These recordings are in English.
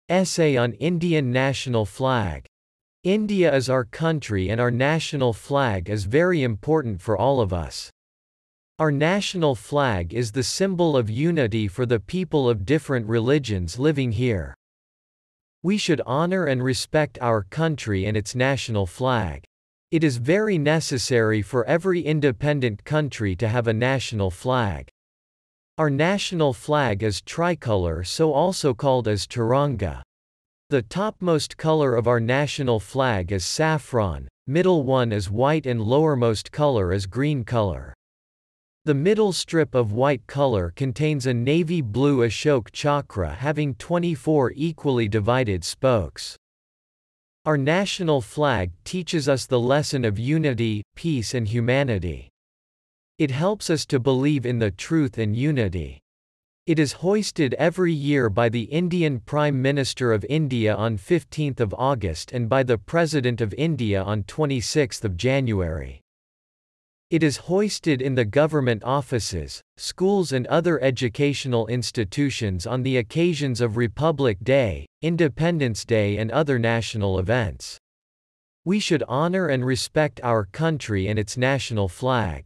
Essay on Indian National Flag. India is our country and our national flag is very important for all of us. Our national flag is the symbol of unity for the people of different religions living here. We should honor and respect our country and its national flag. It is very necessary for every independent country to have a national flag. Our national flag is tricolour, so also called as Tiranga. The topmost color of our national flag is saffron, middle one is white and lowermost color is green color. The middle strip of white color contains a navy blue Ashok Chakra having 24 equally divided spokes. Our national flag teaches us the lesson of unity, peace and humanity. It helps us to believe in the truth and unity. It is hoisted every year by the Indian Prime Minister of India on 15th of August and by the President of India on 26th of January. It is hoisted in the government offices, schools and other educational institutions on the occasions of Republic Day, Independence Day and other national events. We should honor and respect our country and its national flag.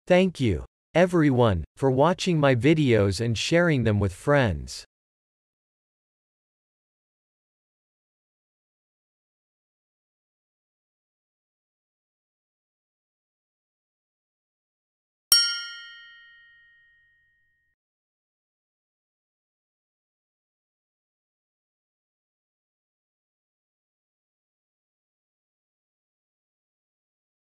Thank you, everyone, for watching my videos and sharing them with friends.